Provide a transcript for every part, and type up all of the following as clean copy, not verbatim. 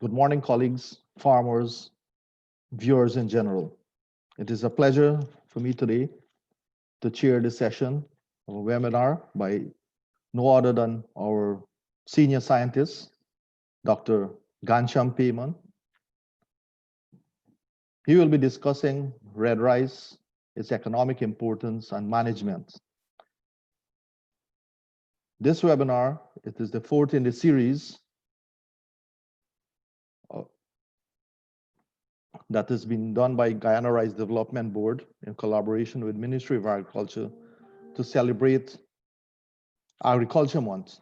Good morning, colleagues, farmers, viewers in general. It is a pleasure for me today to chair this session of a webinar by no other than our senior scientist, Dr. Ghanshyam Payman. He will be discussing red rice, its economic importance and management. This webinar, it is the fourth in the series that has been done by Guyana Rice Development Board in collaboration with Ministry of Agriculture to celebrate Agriculture Month.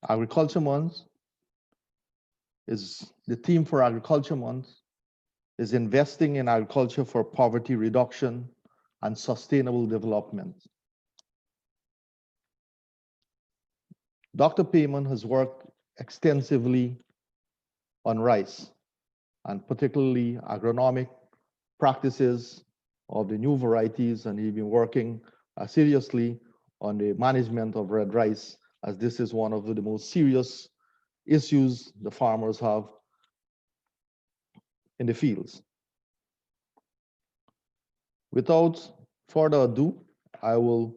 Agriculture Month is the theme for Agriculture Month is investing in agriculture for poverty reduction and sustainable development. Dr. Payman has worked extensively on rice and particularly agronomic practices of the new varieties, and he's been working seriously on the management of red rice, as this is one of the most serious issues the farmers have in the fields. Without further ado, I will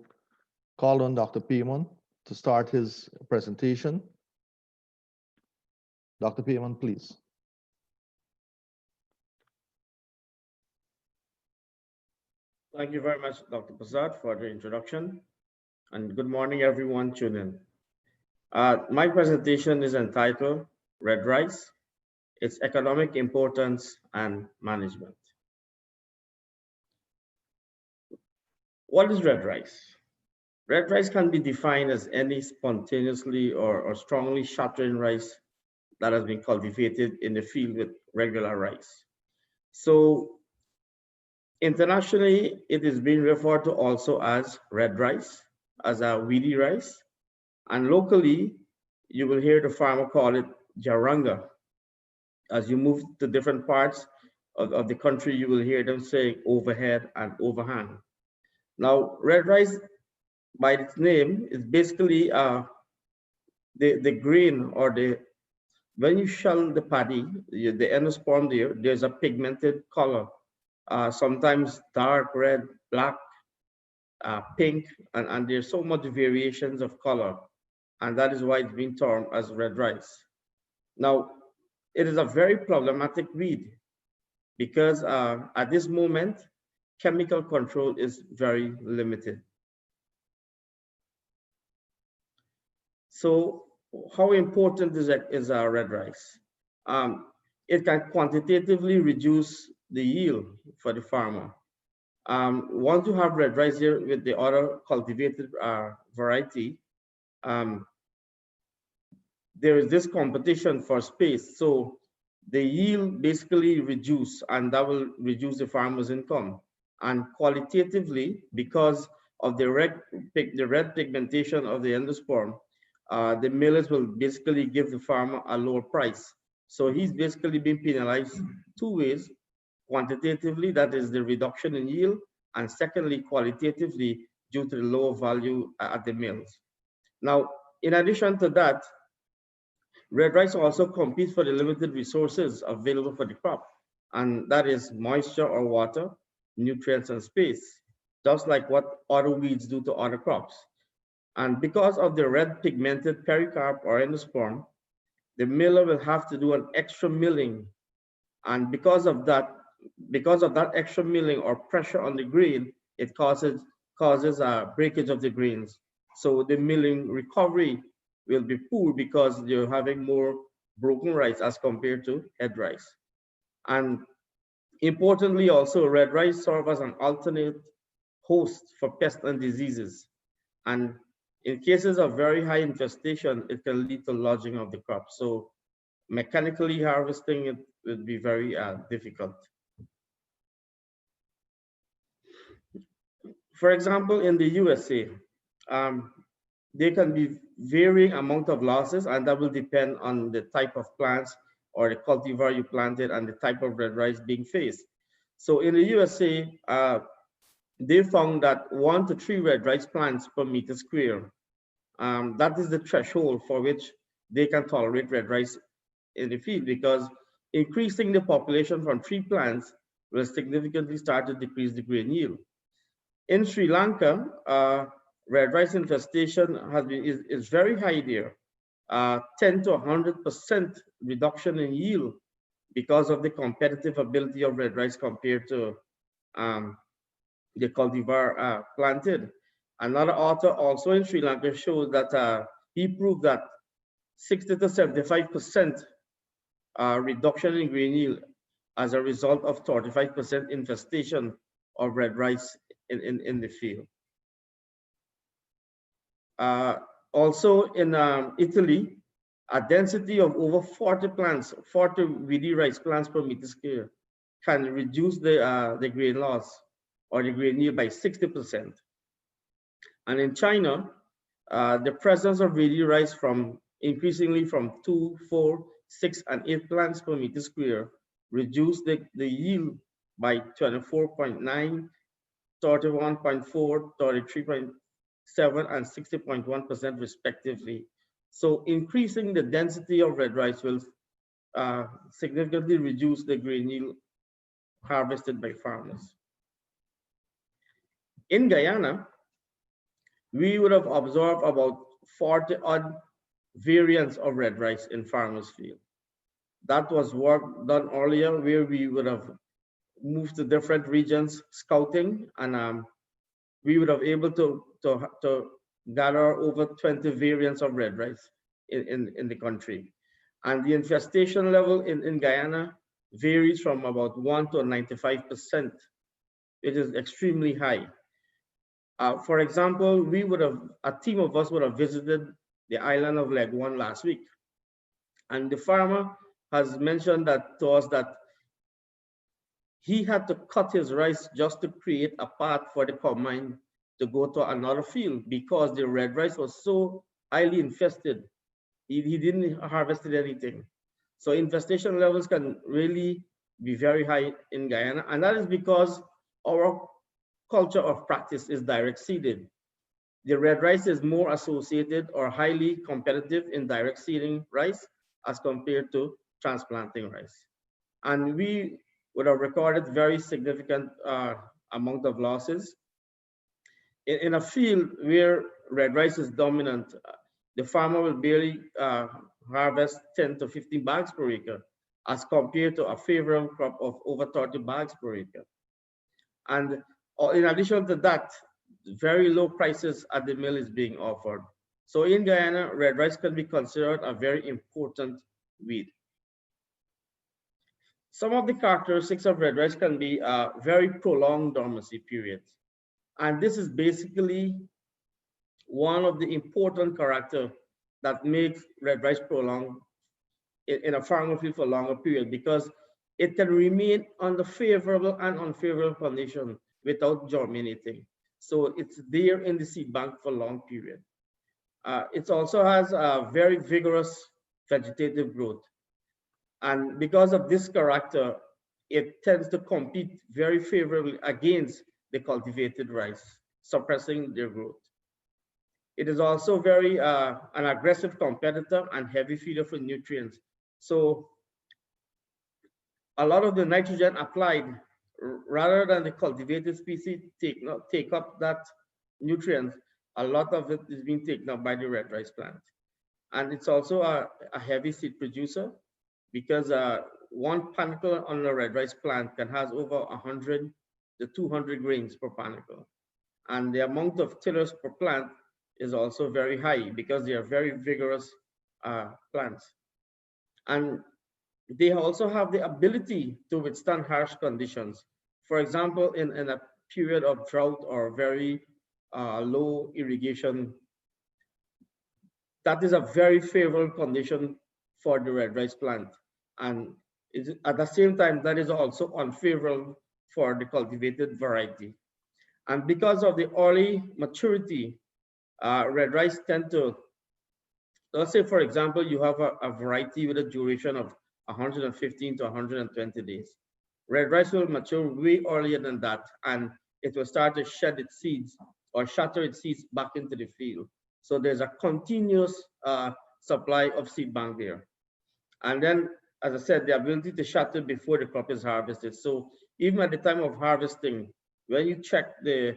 call on Dr. Payman to start his presentation. Dr. Payman, please. Thank you very much, Dr. Prasad, for the introduction. And good morning, everyone tuning in. My presentation is entitled Red Rice, its economic importance and management. What is red rice? Red rice can be defined as any spontaneously or strongly shattering rice that has been cultivated in the field with regular rice. So internationally, it is being referred to also as red rice, as a weedy rice. And locally, you will hear the farmer call it jaranga. As you move to different parts of the country, you will hear them say overhead and overhang. Now, red rice, by its name, is basically the grain or when you shell the paddy, the endosperm there's a pigmented color, sometimes dark red, black, pink, and there's so much variations of color. And that is why it's been termed as red rice. Now, it is a very problematic weed because at this moment, chemical control is very limited. So how important is our red rice? It can quantitatively reduce the yield for the farmer. Once you have red rice here with the other cultivated variety, there is this competition for space. So the yield basically reduce, and that will reduce the farmer's income. And qualitatively, because of the red pigmentation of the endosperm, the millers will basically give the farmer a lower price. So he's basically being penalized two ways: quantitatively, that is the reduction in yield, and secondly, qualitatively, due to the lower value at the mills. Now, in addition to that, red rice also competes for the limited resources available for the crop, and that is moisture or water, nutrients and space, just like what other weeds do to other crops. And because of the red pigmented pericarp or endosperm, the miller will have to do an extra milling. And because of that extra milling or pressure on the grain, it causes a breakage of the grains. So the milling recovery will be poor because you're having more broken rice as compared to head rice. And importantly, also, red rice serves as an alternate host for pests and diseases. And in cases of very high infestation, it can lead to lodging of the crop. So mechanically harvesting it would be very difficult. For example, in the USA, there can be varying amount of losses, and that will depend on the type of plants or the cultivar you planted and the type of red rice being faced. So in the USA, they found that 1 to 3 red rice plants per meter square. That is the threshold for which they can tolerate red rice in the field, because increasing the population from 3 plants will significantly start to decrease the grain yield. In Sri Lanka, red rice infestation is very high there, 10 to 100% reduction in yield because of the competitive ability of red rice compared to the cultivar planted. Another author also in Sri Lanka showed that he proved that 60 to 75% reduction in grain yield as a result of 35% infestation of red rice in the field. Also in Italy, a density of over 40 VD rice plants per meter square can reduce the grain loss or the grain yield by 60%. And in China, the presence of VD rice increasingly from 2, 4, 6, and 8 plants per meter square reduced the yield by 24.9, 31.4, 33.7, and 60.1% respectively. So increasing the density of red rice will significantly reduce the grain yield harvested by farmers. In Guyana, we would have observed about 40 odd variants of red rice in farmers' field. That was work done earlier where we would have moved to different regions scouting, and we would have able to gather over 20 variants of red rice in the country. And the infestation level in Guyana varies from about 1 to 95%. It is extremely high. For example, a team of us would have visited the island of Leguan last week. And the farmer has mentioned that to us that he had to cut his rice just to create a path for the combine to go to another field because the red rice was so highly infested. He didn't harvest anything. So infestation levels can really be very high in Guyana. And that is because our culture of practice is direct seeded. The red rice is more associated or highly competitive in direct seeding rice as compared to transplanting rice. And we would have recorded very significant amount of losses. In a field where red rice is dominant, the farmer will barely harvest 10 to 15 bags per acre as compared to a favorable crop of over 30 bags per acre. And in addition to that, very low prices at the mill is being offered. So in Guyana, red rice can be considered a very important wheat. Some of the characteristics of red rice can be very prolonged dormancy periods. And this is basically one of the important characters that makes red rice prolonged in a farmer field for a longer period, because it can remain under favorable and unfavorable conditions without germinating. So it's there in the seed bank for a long period. It also has a very vigorous vegetative growth. And because of this character, it tends to compete very favorably against the cultivated rice, suppressing their growth. It is also very an aggressive competitor and heavy feeder for nutrients. So a lot of the nitrogen applied, rather than the cultivated species take up that nutrient, a lot of it is being taken up by the red rice plant. And it's also a heavy seed producer, because one panicle on the red rice plant can have over 100 to 200 grains per panicle. And the amount of tillers per plant is also very high because they are very vigorous plants. And they also have the ability to withstand harsh conditions. For example, in a period of drought or very low irrigation, that is a very favorable condition for the red rice plant. And at the same time, that is also unfavorable for the cultivated variety. And because of the early maturity, red rice tend to, let's say, for example, you have a variety with a duration of 115 to 120 days. Red rice will mature way earlier than that, and it will start to shed its seeds or shatter its seeds back into the field. So there's a continuous supply of seed bank there. And then, as I said, the ability to shatter before the crop is harvested. So even at the time of harvesting, when you check the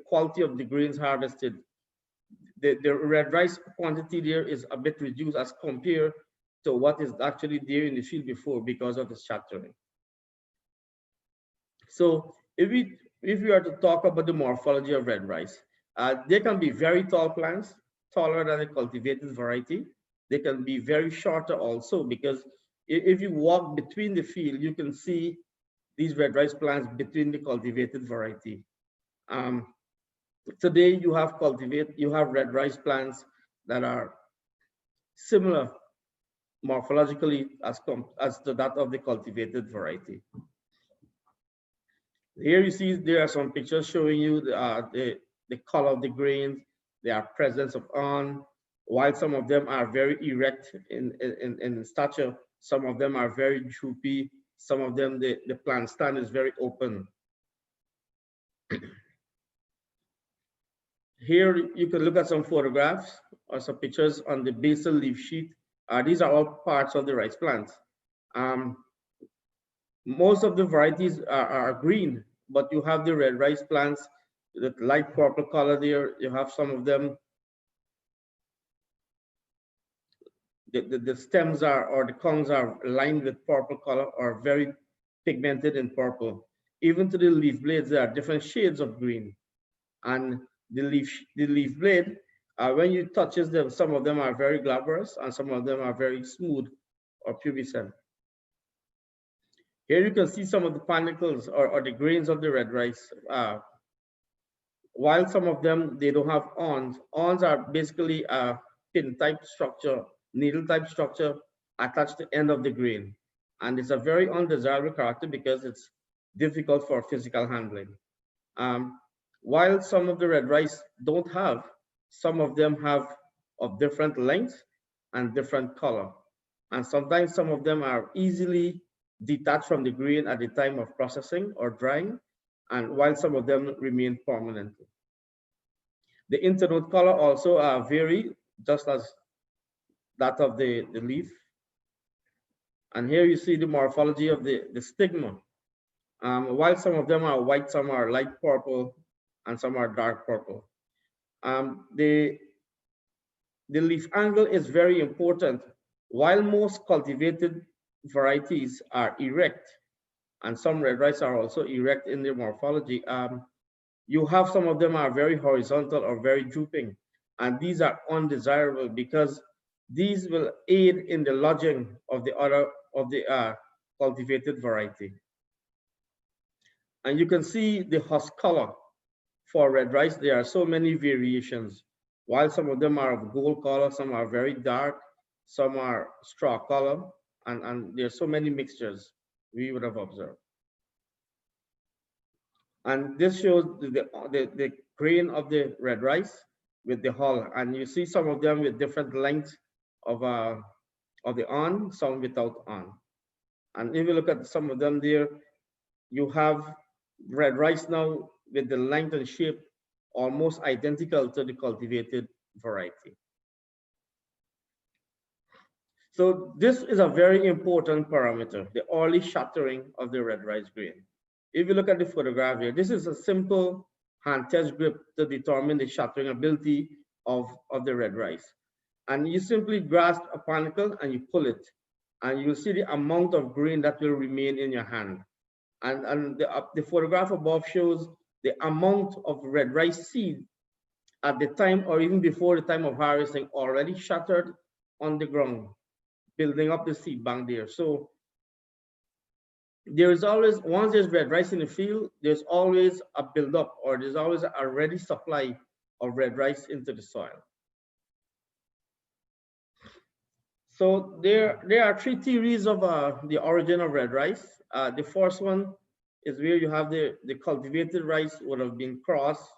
quality of the grains harvested, the red rice quantity there is a bit reduced as compared to what is actually there in the field before because of the shattering. So if we are to talk about the morphology of red rice, they can be very tall plants, taller than a cultivated variety. They can be very shorter also, because if you walk between the field, you can see these red rice plants between the cultivated variety. Today you have red rice plants that are similar morphologically as to that of the cultivated variety. Here you see there are some pictures showing you the color of the grains, their presence of awn. While some of them are very erect in stature, some of them are very droopy. Some of them, the plant stand is very open. Here you can look at some photographs or some pictures on the basal leaf sheet. These are all parts of the rice plants. Most of the varieties are green, but you have the red rice plants, the light purple color there. You have some of them, the stems or the cones are lined with purple color or very pigmented in purple. Even to the leaf blades, there are different shades of green. And the leaf blade, when you touches them, some of them are very glabrous and some of them are very smooth or pubescent. Here you can see some of the panicles or the grains of the red rice. While some of them, they don't have awns. Awns are basically a pin type structure, needle type structure attached to the end of the grain. And it's a very undesirable character because it's difficult for physical handling. While some of the red rice don't have, some of them have of different lengths and different color. And sometimes some of them are easily detached from the grain at the time of processing or drying, and while some of them remain permanent. The internode color also vary, just as that of the leaf. And here you see the morphology of the stigma. While some of them are white, some are light purple, and some are dark purple. The leaf angle is very important. While most cultivated varieties are erect, and some red rice are also erect in their morphology, you have some of them are very horizontal or very drooping, and these are undesirable because these will aid in the lodging of the cultivated variety. And you can see the husk color for red rice. There are so many variations. While some of them are of gold color, some are very dark, some are straw color, and there's so many mixtures we would have observed. And this shows the grain of the red rice with the hull, and you see some of them with different lengths of the awn, some without awn. And if you look at some of them there, you have red rice now with the length and shape almost identical to the cultivated variety. So this is a very important parameter, the early shattering of the red rice grain. If you look at the photograph here, this is a simple hand test grip to determine the shattering ability of the red rice. And you simply grasp a panicle and you pull it, and you'll see the amount of grain that will remain in your hand. And the photograph above shows the amount of red rice seed at the time or even before the time of harvesting already shattered on the ground, building up the seed bank there. So there is always, once there's red rice in the field, there's always a buildup, or there's always a ready supply of red rice into the soil. So there are three theories of the origin of red rice. The first one is where you have the cultivated rice would have been crossed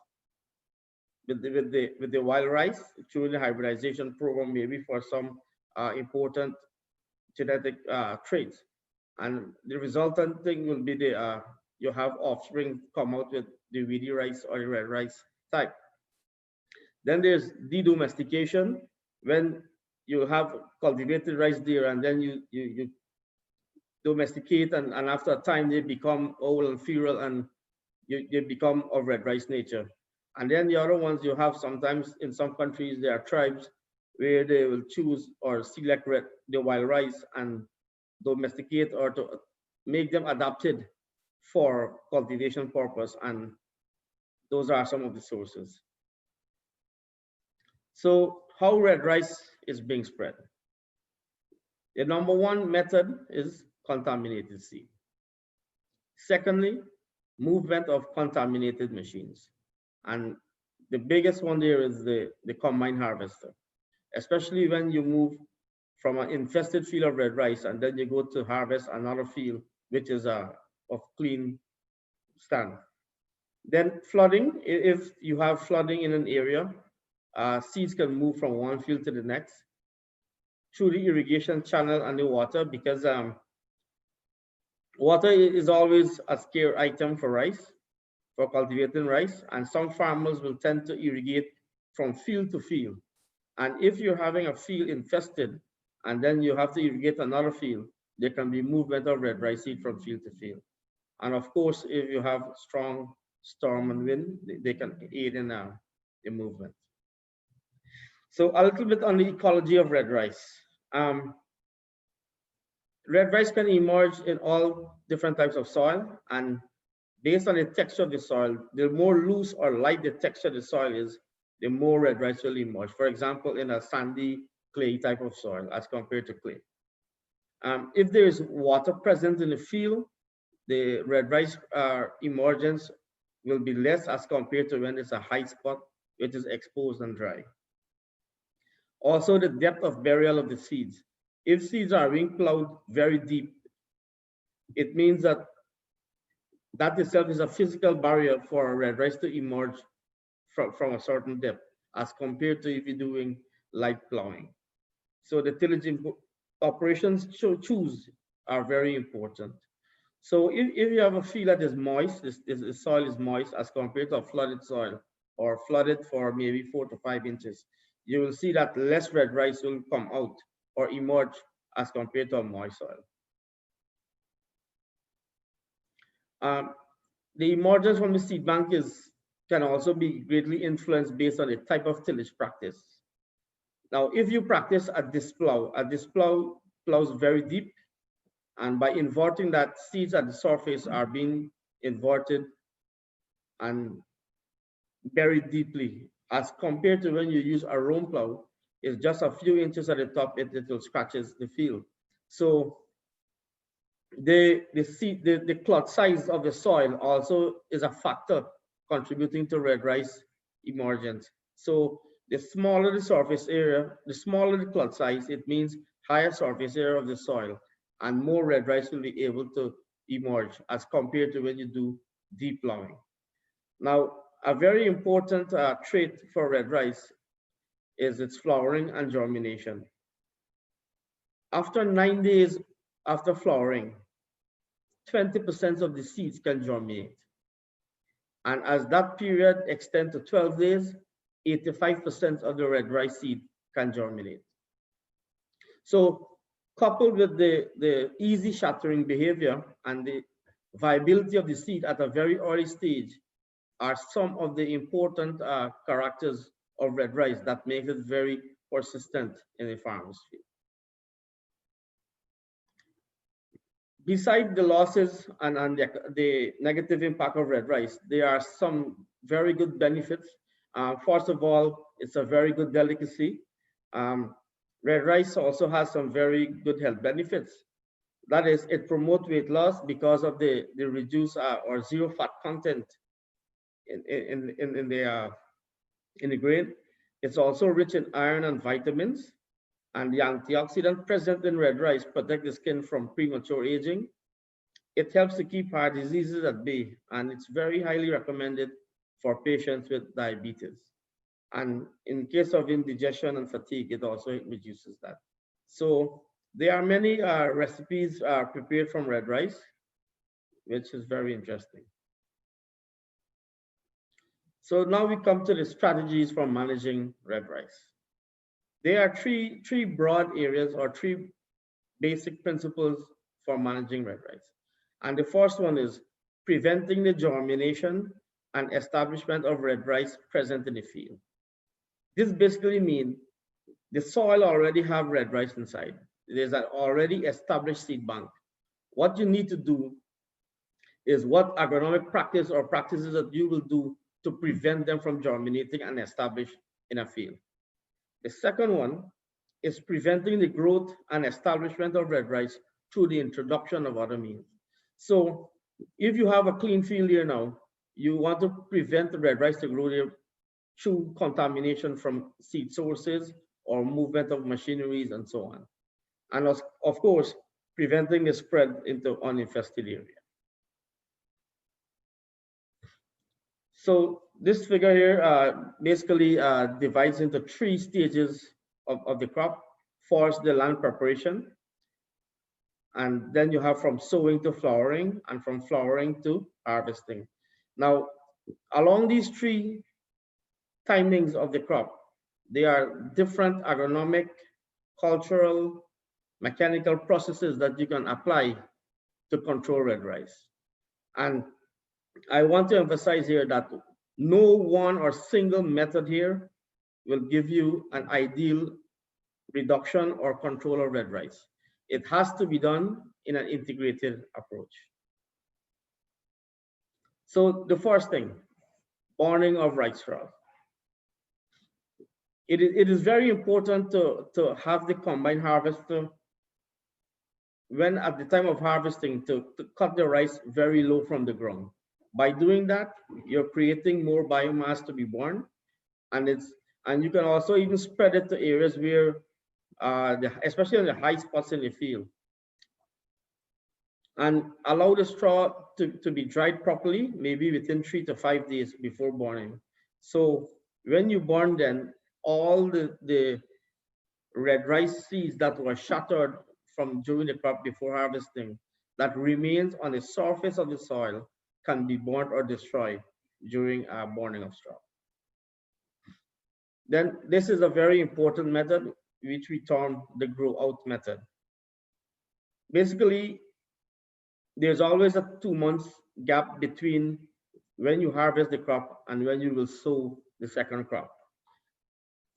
with the wild rice through the hybridization program, maybe for some important genetic traits. And the resultant thing will be you have offspring come out with the weedy rice or the red rice type. Then there's de-domestication, when you have cultivated rice there, and then you domesticate, and after a time they become old and feral, and you become of red rice nature. And then the other ones you have, sometimes in some countries there are tribes where they will choose or select the wild rice and domesticate or to make them adapted for cultivation purpose, and those are some of the sources. So how red rice is being spread? The number one method is contaminated seed. Secondly, movement of contaminated machines. And the biggest one there is the combine harvester, especially when you move from an infested field of red rice and then you go to harvest another field, which is of clean stand. Then flooding, if you have flooding in an area, seeds can move from one field to the next through the irrigation channel and the water, because water is always a scarce item for rice, for cultivating rice, and some farmers will tend to irrigate from field to field. And if you're having a field infested and then you have to irrigate another field, there can be movement of red rice seed from field to field. And of course, if you have strong storm and wind, they can aid in the movement. So a little bit on the ecology of red rice. Red rice can emerge in all different types of soil, and based on the texture of the soil, the more loose or light the texture of the soil is, the more red rice will emerge. For example, in a sandy, clay type of soil as compared to clay. If there is water present in the field, the red rice emergence will be less as compared to when it's a high spot, which is exposed and dry. Also, the depth of burial of the seeds. If seeds are being plowed very deep, it means that itself is a physical barrier for red rice to emerge from a certain depth as compared to if you're doing light plowing. So the tillage operations choose are very important. So if you have a field that is moist, the soil is moist as compared to a flooded soil or flooded for maybe 4 to 5 inches, you will see that less red rice will come out or emerge as compared to a moist soil. The emergence from the seed bank can also be greatly influenced based on the type of tillage practice. Now, if you practice a disc plow plows very deep, and by inverting that, seeds at the surface are being inverted and buried deeply, as compared to when you use a roam plow, it's just a few inches at the top, it will scratches the field. So the clot size of the soil also is a factor contributing to red rice emergence. So the smaller the surface area, the smaller the clot size, it means higher surface area of the soil, and more red rice will be able to emerge as compared to when you do deep plowing. Now, a very important trait for red rice is its flowering and germination. After 9 days after flowering, 20% of the seeds can germinate. And as that period extends to 12 days, 85% of the red rice seed can germinate. So coupled with the easy shattering behavior and the viability of the seed at a very early stage are some of the important characters of red rice that makes it very persistent in a farmer's field. Besides the losses and the negative impact of red rice, there are some very good benefits. First of all, it's a very good delicacy. Red rice also has some very good health benefits. That is, it promotes weight loss because of the reduced or zero fat content in the grain. It's also rich in iron and vitamins, and the antioxidant present in red rice protect the skin from premature aging. It helps to keep heart diseases at bay, and it's very highly recommended for patients with diabetes. And in case of indigestion and fatigue, it also reduces that. So there are many recipes prepared from red rice, which is very interesting. So now we come to the strategies for managing red rice. There are three broad areas or three basic principles for managing red rice. And the first one is preventing the germination and establishment of red rice present in the field. This basically means the soil already have red rice inside. There's an already established seed bank. What you need to do is what agronomic practice or practices that you will do to prevent them from germinating and establish in a field. The second one is preventing the growth and establishment of red rice through the introduction of other means. So if you have a clean field here now, you want to prevent the red rice to grow there through contamination from seed sources or movement of machineries and so on. And of course, preventing the spread into uninfested area. So this figure here basically divides into three stages of the crop. First, the land preparation. And then you have from sowing to flowering and from flowering to harvesting. Now, along these three timings of the crop, there are different agronomic, cultural, mechanical processes that you can apply to control red rice. And I want to emphasize here that no one or single method here will give you an ideal reduction or control of red rice. It has to be done in an integrated approach. So the first thing, burning of rice straw. It is very important to have the combine harvester when at the time of harvesting to cut the rice very low from the ground. By doing that, you're creating more biomass to be born, and you can also even spread it to areas where, especially on the high spots in the field, and allow the straw to be dried properly, maybe within 3 to 5 days before burning. So when you burn, then all the red rice seeds that were shattered from during the crop before harvesting that remains on the surface of the soil can be burnt or destroyed during burning of straw. Then this is a very important method which we term the grow out method. Basically, there's always a 2 months gap between when you harvest the crop and when you will sow the second crop.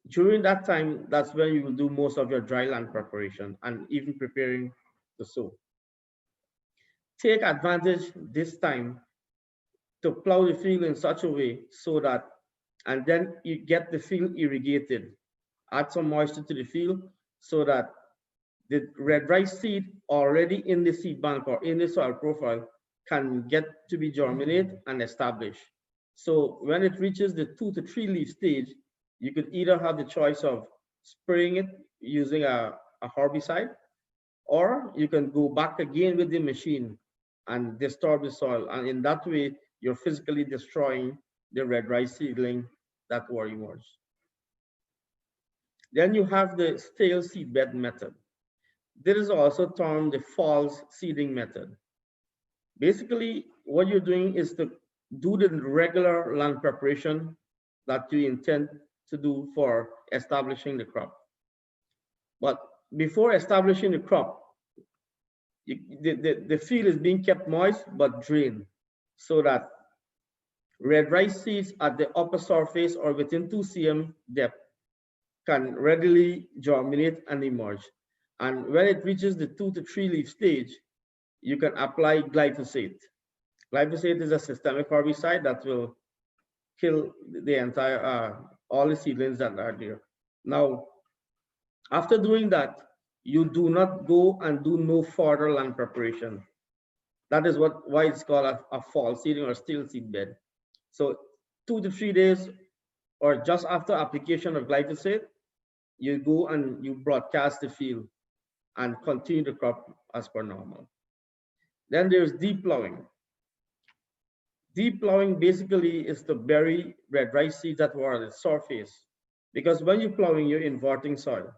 During that time, that's when you will do most of your dry land preparation and even preparing to sow. Take advantage this time to plow the field in such a way so that, and then you get the field irrigated. Add some moisture to the field so that the red rice seed already in the seed bank or in the soil profile can get to be germinated and established. So when it reaches the 2 to 3 leaf stage, you could either have the choice of spraying it using a herbicide, or you can go back again with the machine and disturb the soil. And in that way, you're physically destroying the red rice seedling that were emerged. Then you have the stale seedbed method. This is also termed the false seeding method. Basically, what you're doing is to do the regular land preparation that you intend to do for establishing the crop. But before establishing the crop, the field is being kept moist but drained so that red rice seeds at the upper surface or within 2 cm depth can readily germinate and emerge. And when it reaches the 2 to 3 leaf stage, you can apply glyphosate. Glyphosate is a systemic herbicide that will kill the entire, all the seedlings that are there. Now, after doing that, you do not go and do no further land preparation. That is why it's called a fall seeding or stale seed bed. So 2 to 3 days or just after application of glyphosate, you go and you broadcast the field and continue the crop as per normal. Then there's deep plowing. Deep plowing basically is to bury red rice seeds that were on the surface, because when you're plowing, you're inverting soil.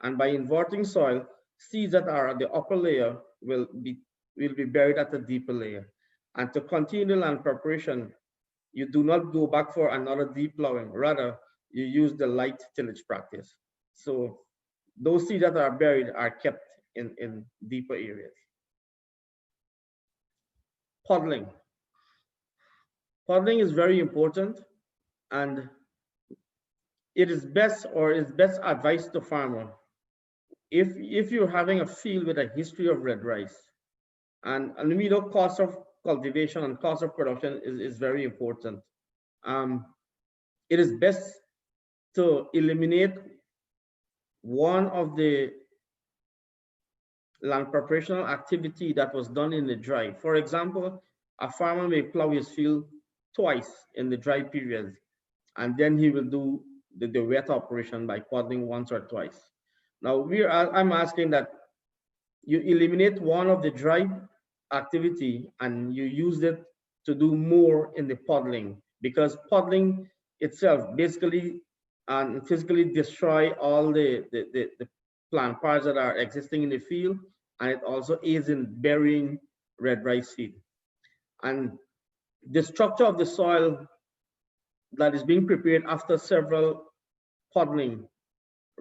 And by inverting soil, seeds that are at the upper layer will be buried at the deeper layer. And to continue the land preparation, you do not go back for another deep plowing. Rather, you use the light tillage practice. So those seeds that are buried are kept in deeper areas. Puddling. Puddling is very important, and it is best advised to farmer if you're having a field with a history of red rice, and we know cost of cultivation and cost of production is very important. It is best to eliminate one of the land preparational activity that was done in the dry. For example, a farmer may plow his field twice in the dry period, and then he will do the wet operation by puddling once or twice. Now I'm asking that you eliminate one of the dry activity and you use it to do more in the puddling, because puddling itself basically and physically destroy all the plant parts that are existing in the field, and it also aids in burying red rice seed. And the structure of the soil that is being prepared after several puddling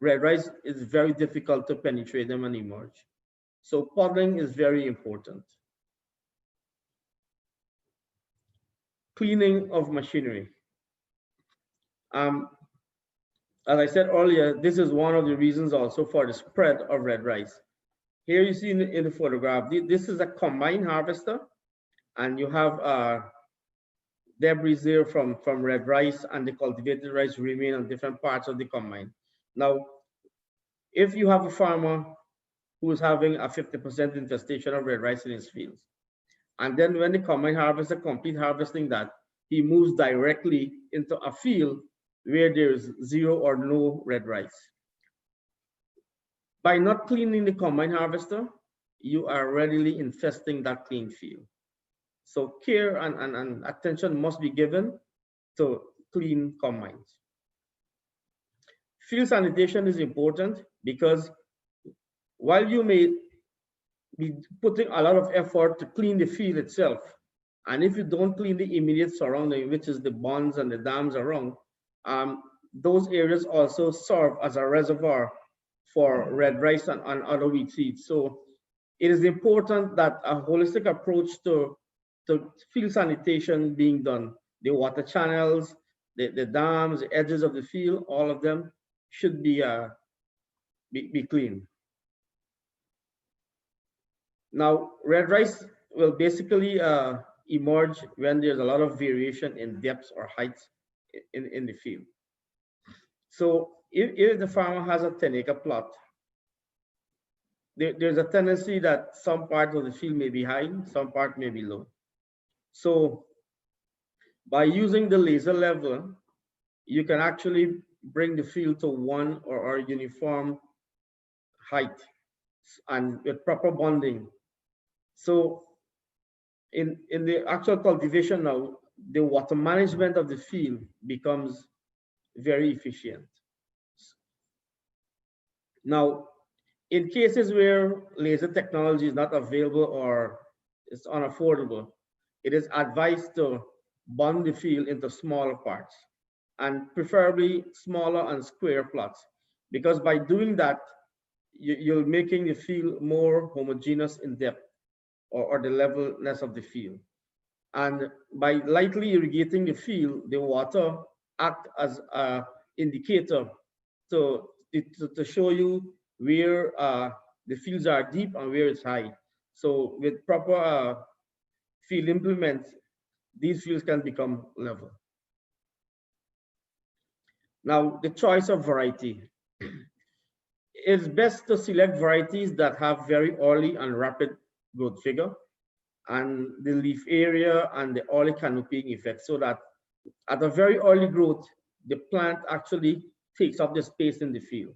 red rice is very difficult to penetrate them and emerge. So puddling is very important. Cleaning of machinery. As I said earlier, this is one of the reasons also for the spread of red rice. Here you see in the photograph, this is a combine harvester, and you have debris there from red rice, and the cultivated rice remain on different parts of the combine. Now, if you have a farmer who is having a 50% infestation of red rice in his fields, and then when the combine harvester complete harvesting that, he moves directly into a field where there is zero or no red rice. By not cleaning the combine harvester, you are readily infesting that clean field. So care and attention must be given to clean combines. Field sanitation is important because while you may be putting a lot of effort to clean the field itself, and if you don't clean the immediate surrounding, which is the ponds and the dams around, those areas also serve as a reservoir for red rice and other wheat seeds. So it is important that a holistic approach to field sanitation being done. The water channels, the dams, the edges of the field, all of them should be clean. Now, red rice will basically emerge when there's a lot of variation in depths or heights in the field. So if the farmer has a 10-acre plot, there's a tendency that some parts of the field may be high, some part may be low. So by using the laser level, you can actually bring the field to one or uniform height and with proper bonding. So in the actual cultivation now, the water management of the field becomes very efficient. Now, in cases where laser technology is not available or it's unaffordable, it is advised to bond the field into smaller parts, and preferably smaller and square plots, because by doing that, you're making the field more homogeneous in depth or the levelness of the field. And by lightly irrigating the field, the water act as an indicator to show you where the fields are deep and where it's high. So with proper field implements, these fields can become level. Now, the choice of variety. It's best to select varieties that have very early and rapid growth figure, and the leaf area and the early canopying effect, so that at a very early growth, the plant actually takes up the space in the field.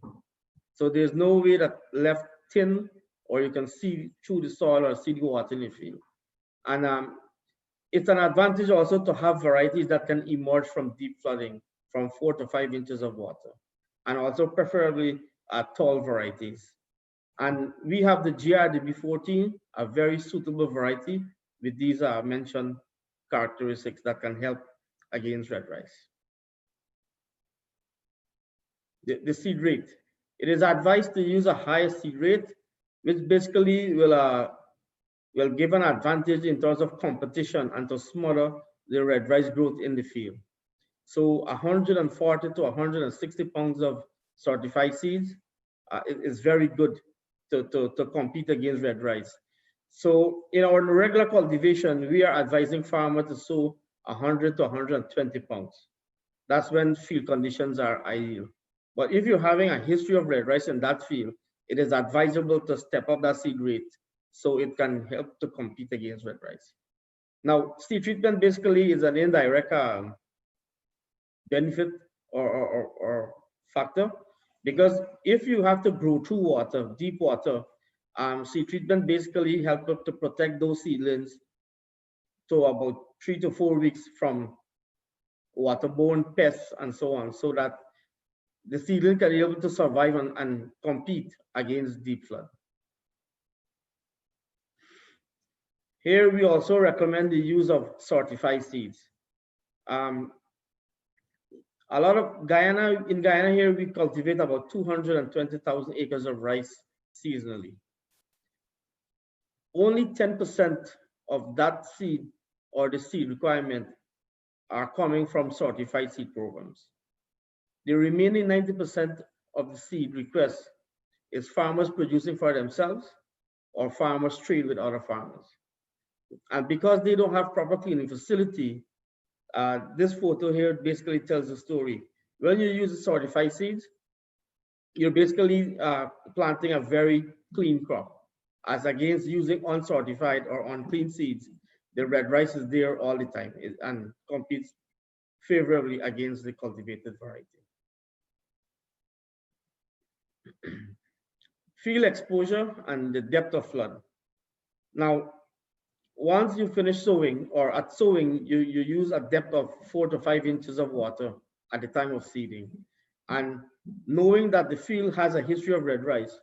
So there's no way that left thin, or you can see through the soil or see the water in the field. And it's an advantage also to have varieties that can emerge from deep flooding from 4 to 5 inches of water, and also preferably tall varieties. And we have the GRDB14, a very suitable variety with these mentioned characteristics that can help against red rice. The seed rate. It is advised to use a higher seed rate, which basically will give an advantage in terms of competition and to smother the red rice growth in the field. So 140 to 160 pounds of certified seeds is very good to compete against red rice. So in our regular cultivation, we are advising farmers to sow 100 to 120 pounds. That's when field conditions are ideal. But if you're having a history of red rice in that field, it is advisable to step up that seed rate so it can help to compete against red rice. Now, seed treatment basically is an indirect benefit or factor, because if you have to grow through water, deep water, seed treatment basically help to protect those seedlings to about 3 to 4 weeks from waterborne pests and so on, so that the seedling can be able to survive and compete against deep flood. Here we also recommend the use of certified seeds. A lot of in Guyana here, we cultivate about 220,000 acres of rice seasonally. Only 10% of that seed or the seed requirement are coming from certified seed programs. The remaining 90% of the seed requests is farmers producing for themselves or farmers trade with other farmers. And because they don't have proper cleaning facility, this photo here basically tells the story. When you use certified seeds, you're basically planting a very clean crop, as against using uncertified or unclean seeds. The red rice is there all the time and competes favorably against the cultivated variety. Field exposure and the depth of flood. Now, once you finish sowing, or at sowing, you use a depth of 4 to 5 inches of water at the time of seeding. And knowing that the field has a history of red rice,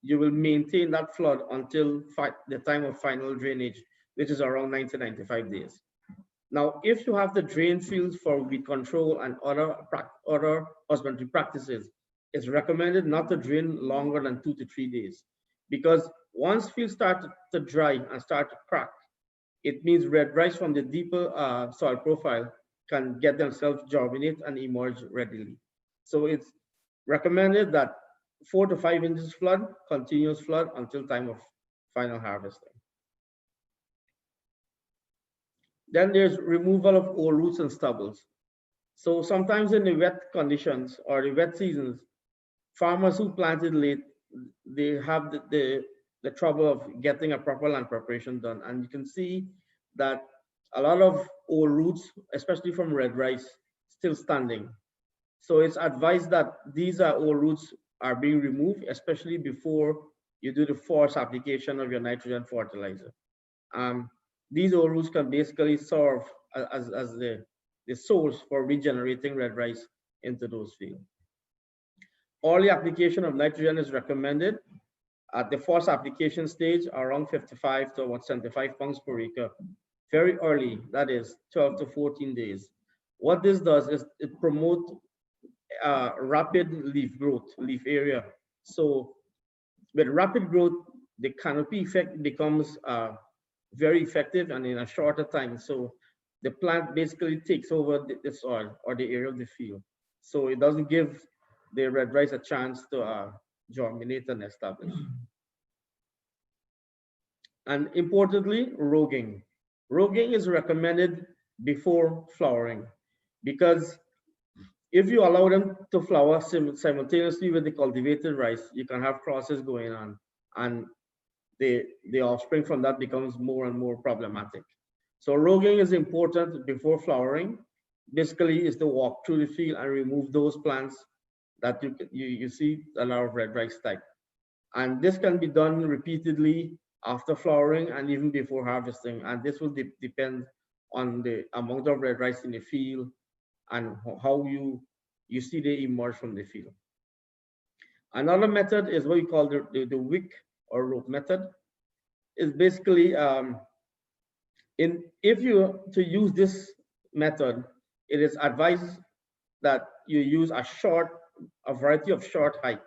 you will maintain that flood until the time of final drainage, which is around 90 to 95 days. Now, if you have to drain fields for weed control and other husbandry practices, it's recommended not to drain longer than 2 to 3 days, because once fields start to dry and start to crack, it means red rice from the deeper soil profile can get themselves germinate and emerge readily. So it's recommended that 4 to 5 inches flood, continuous flood until time of final harvesting. Then there's removal of old roots and stubbles. So sometimes in the wet conditions or the wet seasons, farmers who planted late, they have the trouble of getting a proper land preparation done. And you can see that a lot of old roots, especially from red rice, still standing. So it's advised that these old roots are being removed, especially before you do the forced application of your nitrogen fertilizer. These old roots can basically serve as the source for regenerating red rice into those fields. Early application of nitrogen is recommended at the first application stage, around 55 to about 75 pounds per acre. Very early, that is 12 to 14 days. What this does is it promotes rapid leaf growth, leaf area. So with rapid growth, the canopy effect becomes very effective and in a shorter time. So the plant basically takes over the soil or the area of the field. So it doesn't give the red rice a chance to germinate and establish. And importantly, roguing. Roguing is recommended before flowering, because if you allow them to flower simultaneously with the cultivated rice, you can have crosses going on, and the offspring from that becomes more and more problematic. So roguing is important before flowering. Basically, is to walk through the field and remove those plants that you see a lot of red rice type. And this can be done repeatedly after flowering and even before harvesting. And this will depend on the amount of red rice in the field and how you see they emerge from the field. Another method is what we call the wick or rope method. Is basically if you to use this method, it is advised that you use a variety of short height,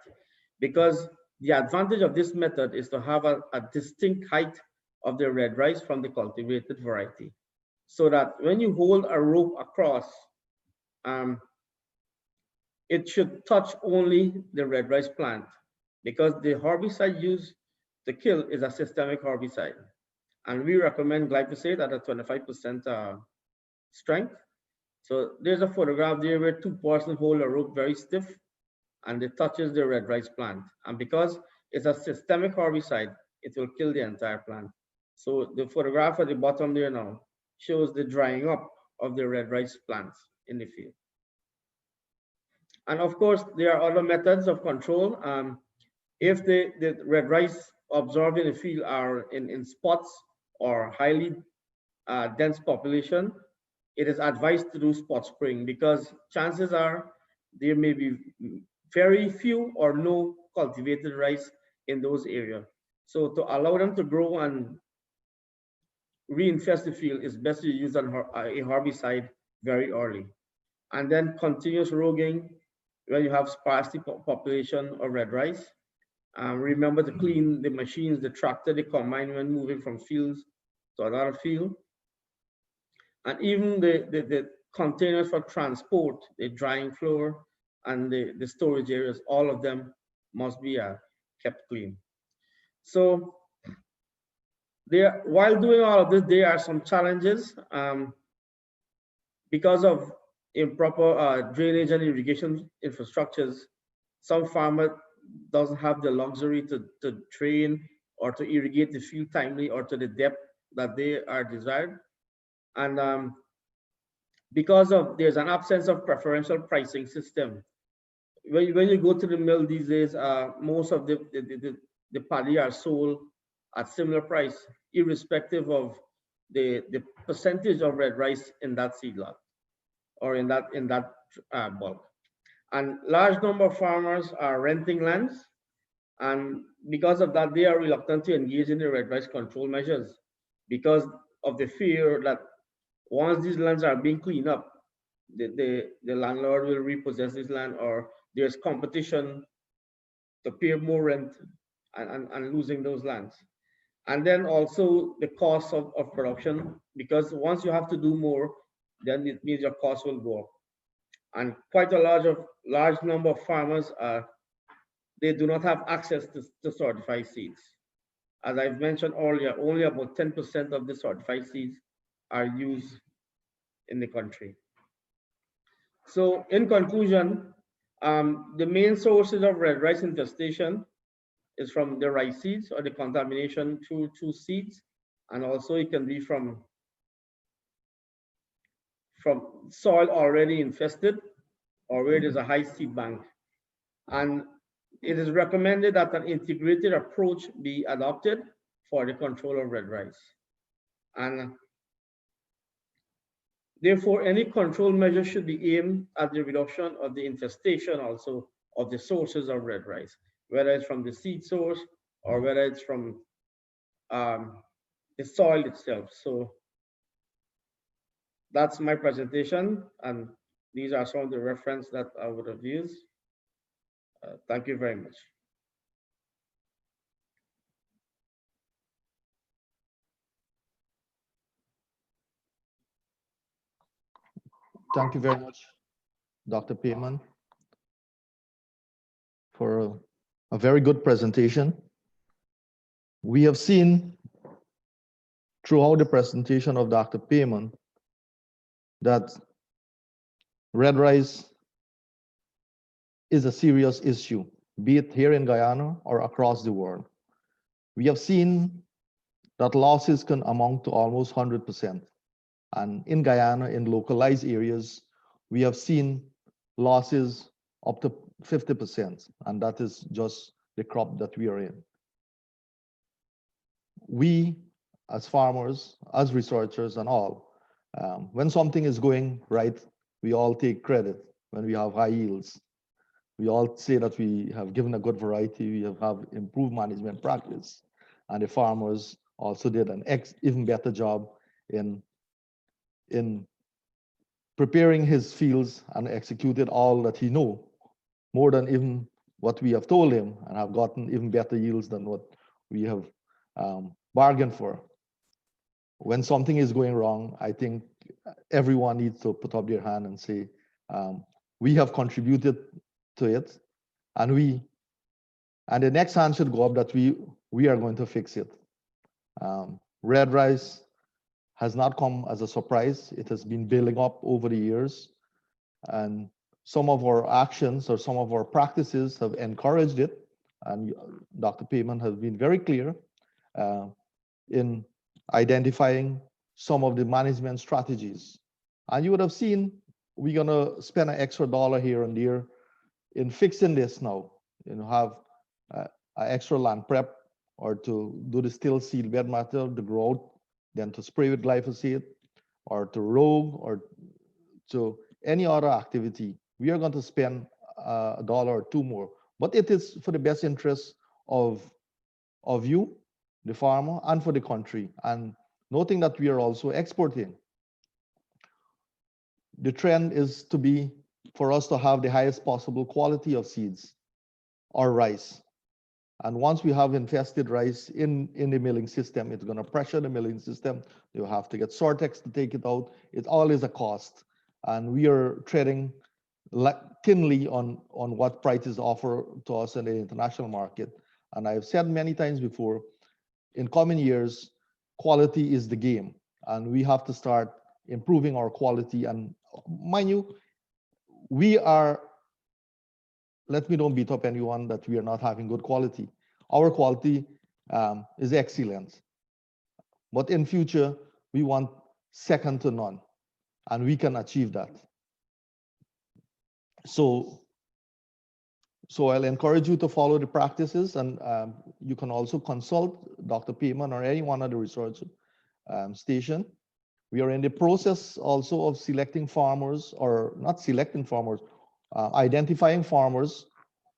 because the advantage of this method is to have a distinct height of the red rice from the cultivated variety, so that when you hold a rope across, it should touch only the red rice plant, because the herbicide used to kill is a systemic herbicide. And we recommend glyphosate at a 25% strength. So there's a photograph there where two persons hold a rope very stiff and it touches the red rice plant. And because it's a systemic herbicide, it will kill the entire plant. So the photograph at the bottom there now shows the drying up of the red rice plants in the field. And of course, there are other methods of control. If the red rice observed in the field are in spots or highly dense population, it is advised to do spot spraying, because chances are there may be very few or no cultivated rice in those areas. So to allow them to grow and reinfest the field, is best to use a herbicide very early. And then continuous roguing when you have sparsity population of red rice. Remember to clean the machines, the tractor, the combine when moving from fields to another field. And even the containers for transport, the drying floor and the storage areas, all of them must be kept clean. So while doing all of this, there are some challenges because of improper drainage and irrigation infrastructures. Some farmer doesn't have the luxury to drain or to irrigate the field timely or to the depth that they are desired. And because of there's an absence of preferential pricing system. When you go to the mill these days, most of the paddy are sold at similar price, irrespective of the percentage of red rice in that seed lot or in that bulk. And large number of farmers are renting lands, and because of that, they are reluctant to engage in the red rice control measures because of the fear that once these lands are being cleaned up, the landlord will repossess this land, or there's competition to pay more rent and losing those lands. And then also the cost of production, because once you have to do more, then it means your cost will go up. And quite a large number of farmers, they do not have access to certified seeds. As I've mentioned earlier, only about 10% of the certified seeds are used in the country. So in conclusion, the main sources of red rice infestation is from the rice seeds or the contamination through seeds, and also it can be from soil already infested or where there's a high seed bank. And it is recommended that an integrated approach be adopted for the control of red rice. And therefore, any control measure should be aimed at the reduction of the infestation also of the sources of red rice, whether it's from the seed source or whether it's from the soil itself. So that's my presentation, and these are some of the reference that I would have used. Thank you very much. Thank you very much, Dr. Payman, for a very good presentation. We have seen throughout the presentation of Dr. Payman that red rice is a serious issue, be it here in Guyana or across the world. We have seen that losses can amount to almost 100%. And in Guyana, in localized areas, we have seen losses up to 50%, and that is just the crop that we are in. We, as farmers, as researchers and all, when something is going right, we all take credit when we have high yields. We all say that we have given a good variety, we have improved management practice, and the farmers also did an even better job in preparing his fields and executed all that he knew, more than even what we have told him and have gotten even better yields than what we have bargained for. When something is going wrong, I think everyone needs to put up their hand and say, we have contributed to it, and the next hand should go up that we are going to fix it. Red rice has not come as a surprise. It has been building up over the years, and some of our actions or some of our practices have encouraged it. And Dr. Payman has been very clear in identifying some of the management strategies. And you would have seen we're gonna spend an extra dollar here and there in fixing this now. Have an extra land prep or to do the still seed bed matter, the growth, then to spray with glyphosate or to rogue or to any other activity. We are going to spend $1 or $2 more, but it is for the best interest of you, the farmer, and for the country. And noting that we are also exporting. The trend is to be for us to have the highest possible quality of seeds or rice. And once we have infested rice in the milling system, it's going to pressure the milling system. You have to get Sortex to take it out. It all is a cost. And we are treading thinly on what prices offer to us in the international market. And I've said many times before, in coming years, quality is the game. And we have to start improving our quality. And mind you, let me don't beat up anyone that we are not having good quality. Our quality is excellent. But in future, we want second to none. And we can achieve that. So I'll encourage you to follow the practices, and you can also consult Dr. Payman or any one of the research station. We are in the process also of selecting farmers, or not selecting farmers, identifying farmers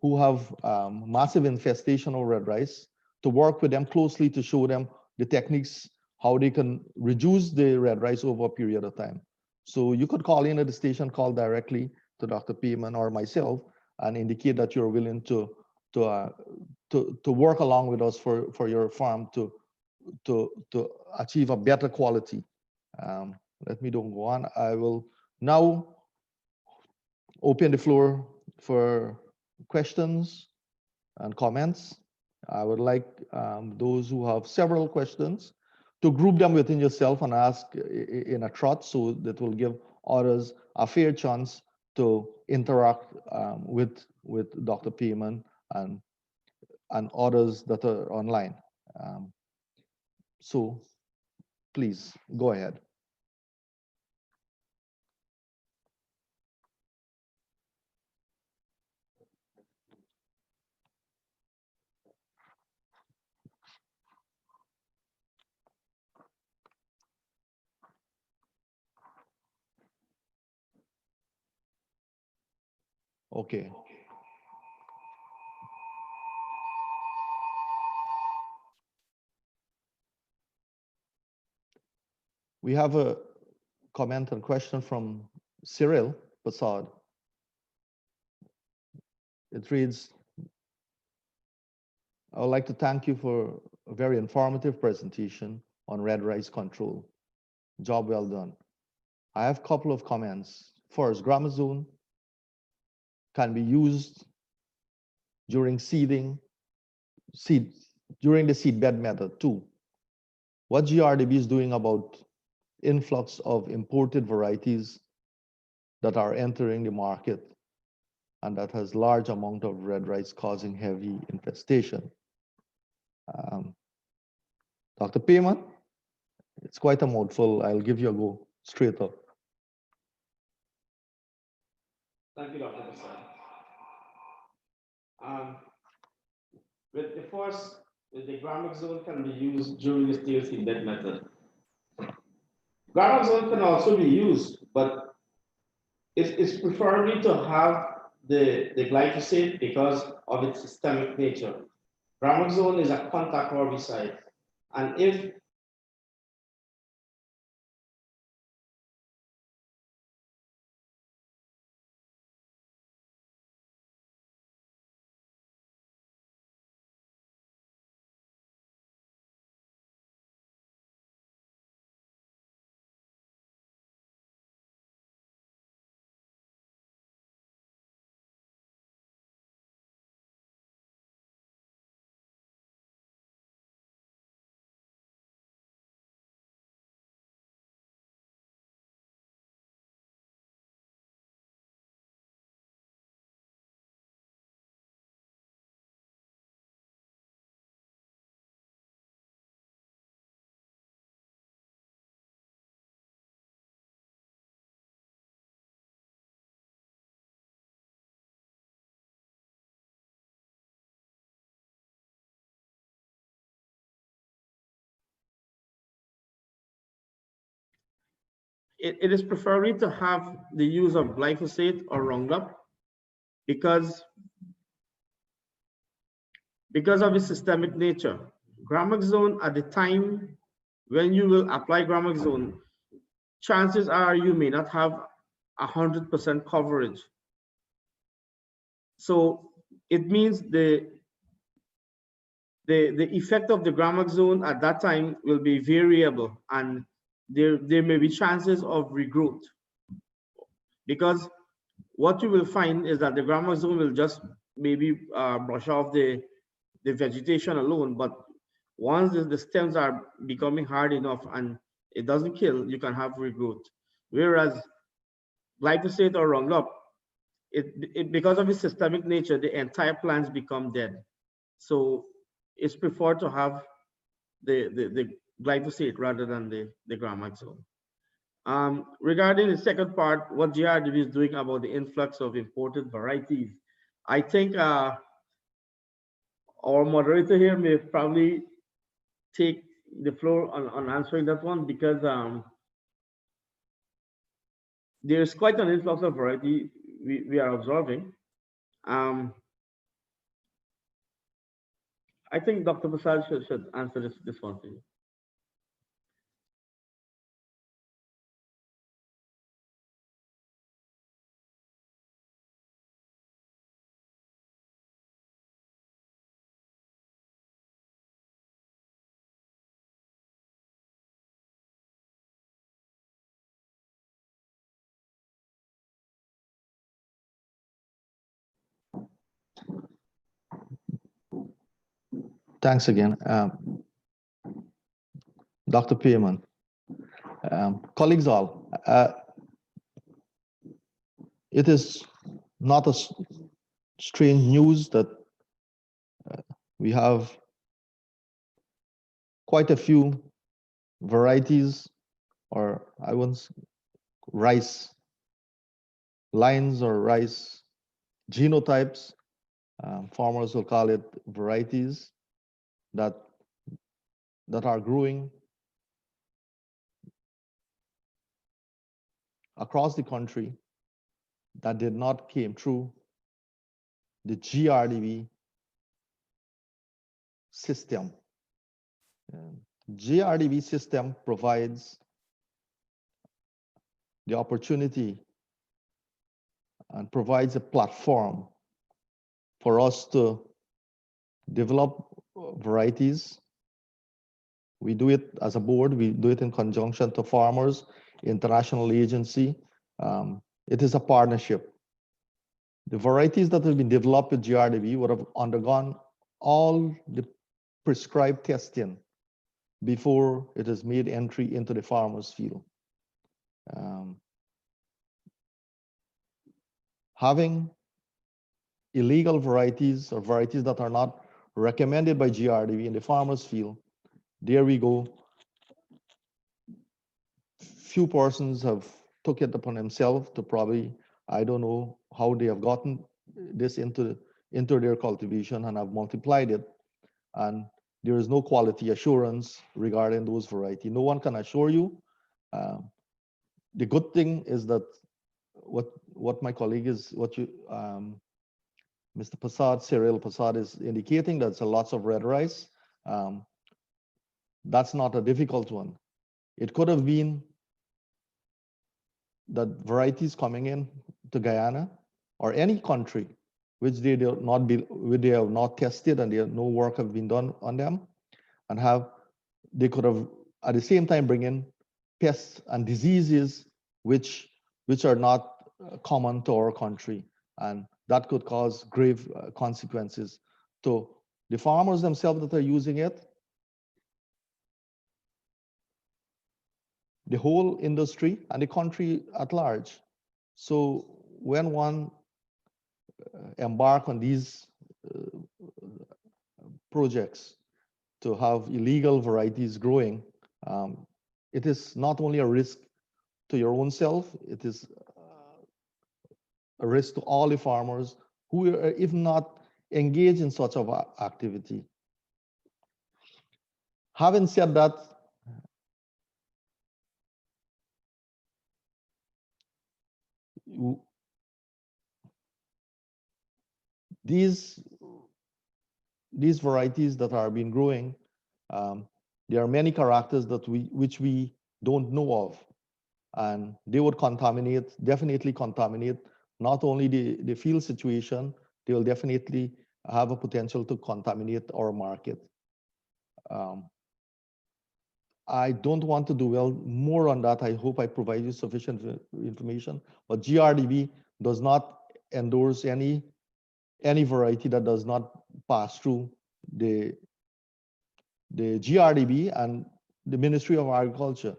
who have massive infestation of red rice, to work with them closely to show them the techniques, how they can reduce the red rice over a period of time. So you could call in at the station, call directly to Dr. Payman or myself, and indicate that you're willing to work along with us for your farm to achieve a better quality. Let me don't go on. I will now open the floor for questions and comments. I would like those who have several questions to group them within yourself and ask in a trot, so that will give others a fair chance to interact with Dr. Payman and others that are online. So please go ahead. Okay. We have a comment and question from Cyril Passad. It reads, I would like to thank you for a very informative presentation on red rice control. Job well done. I have a couple of comments. First, gramazone can be used during during the seedbed method too. What GRDB is doing about influx of imported varieties that are entering the market and that has large amount of red rice causing heavy infestation. Dr. Payman, it's quite a mouthful. I'll give you a go straight up. Thank you, Dr. Prasad. With the first, the gramazone can be used during the steel seedbed method. Gramazone can also be used, but it's preferably to have the glyphosate because of its systemic nature. Gramazone is a contact herbicide, and if it is preferably to have the use of glyphosate or Roundup because of its systemic nature. Gramaxone, at the time when you will apply Gramaxone, chances are you may not have 100% coverage. So it means the effect of the Gramaxone at that time will be variable, and there may be chances of regrowth, because what you will find is that the Gramaxone will just maybe brush off the vegetation alone, but once the stems are becoming hard enough and it doesn't kill, you can have regrowth. Whereas glyphosate or Roundup, because of its systemic nature, the entire plants become dead. So it's preferred to have the glyphosate rather than the Gramaxone. Regarding the second part, what GRDB is doing about the influx of imported varieties, I think our moderator here may probably take the floor on answering that one, because there's quite an influx of variety we are observing. I think Dr. Prasad should answer this one for you. Thanks again, Dr. Payman. Colleagues all, it is not a strange news that we have quite a few varieties, or I wouldn't, rice lines or rice genotypes, farmers will call it varieties, that are growing across the country that did not came through the GRDB system. GRDB system provides the opportunity and provides a platform for us to develop varieties. We do it as a board, we do it in conjunction to farmers, international agency. It is a partnership. The varieties that have been developed with GRDB would have undergone all the prescribed testing before it is made entry into the farmer's field. Having illegal varieties or varieties that are not recommended by GRDB in the farmer's field, there we go. Few persons have took it upon themselves to probably, I don't know how they have gotten this into their cultivation and have multiplied it. And there is no quality assurance regarding those varieties. No one can assure you. The good thing is that what my colleague is, Mr. Prasad, Cyril Prasad is indicating, that's a lots of red rice. That's not a difficult one. It could have been that varieties coming in to Guyana or any country which they have not tested and no work have been done on them, and they could have at the same time bring in pests and diseases which are not common to our country, and that could cause grave consequences to the farmers themselves that are using it, the whole industry, and the country at large. So when one embark on these projects to have illegal varieties growing, it is not only a risk to your own self, it is a risk to all the farmers who are, if not engaged in such of activity. Having said that, these varieties that are being growing, there are many characters that which we don't know of, and they would definitely contaminate not only the field situation, they will definitely have a potential to contaminate our market. I don't want to dwell more on that. I hope I provide you sufficient information, but GRDB does not endorse any variety that does not pass through the GRDB and the Ministry of Agriculture.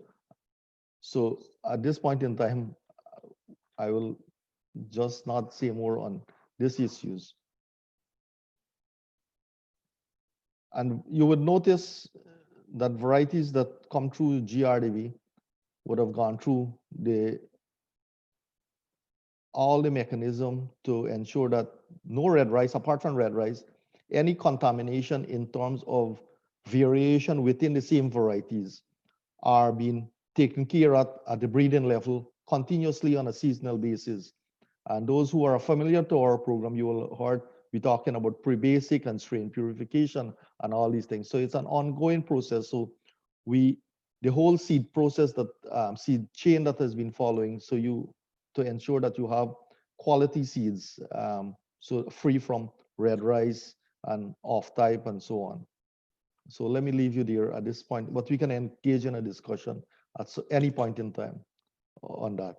So at this point in time, I will just not say more on these issues. And you would notice that varieties that come through GRDB would have gone through all the mechanism to ensure that no red rice, apart from red rice, any contamination in terms of variation within the same varieties are being taken care of at the breeding level continuously on a seasonal basis. And those who are familiar to our program, you will heard we talking about pre-basic and strain purification and all these things. So it's an ongoing process. So the whole seed process, that seed chain that has been following, so to ensure that you have quality seeds, so free from red rice and off type and so on. So let me leave you there at this point, but we can engage in a discussion at any point in time on that.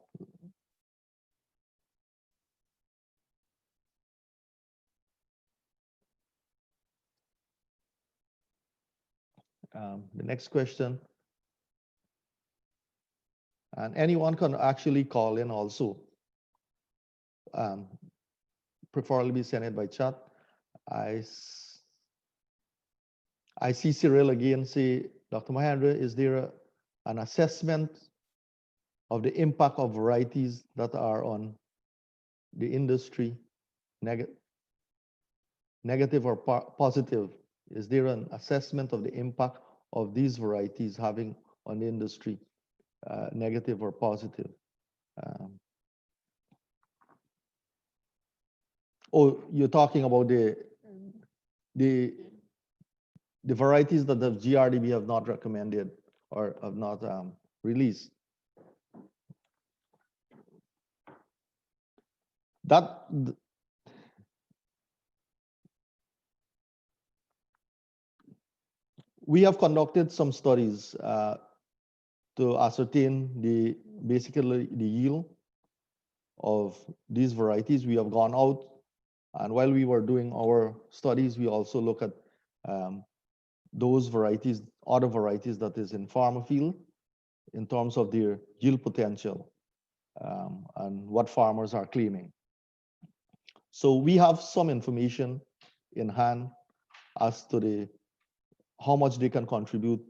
The next question, and anyone can actually call in also. Preferably send it by chat. I see Cyril again say, Dr. Mahendra, is there an assessment of the impact of varieties that are on the industry, negative or positive? Is there an assessment of the impact of these varieties having on the industry, negative or positive? Oh, you're talking about the varieties that the GRDB have not recommended or have not released. We have conducted some studies to ascertain basically the yield of these varieties. We have gone out, and while we were doing our studies, we also look at those varieties, other varieties that is in farmer field in terms of their yield potential and what farmers are claiming. So we have some information in hand as to how much they can contribute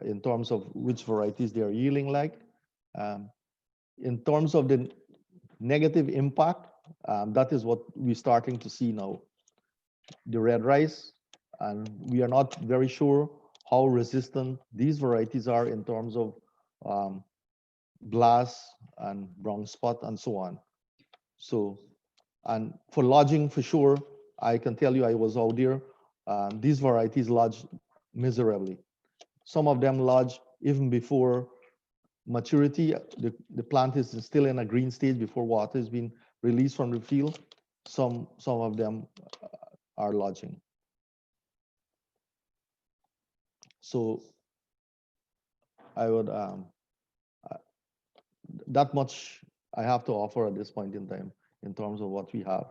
in terms of which varieties they are yielding like. In terms of the negative impact, that is what we're starting to see now. The red rice, and we are not very sure how resistant these varieties are in terms of blast and brown spot and so on. So, and for lodging for sure, I can tell you I was out there, these varieties lodge miserably. Some of them lodge even before maturity. The plant is still in a green stage before water is being released from the field. Some of them are lodging. So I would, that much I have to offer at this point in time in terms of what we have.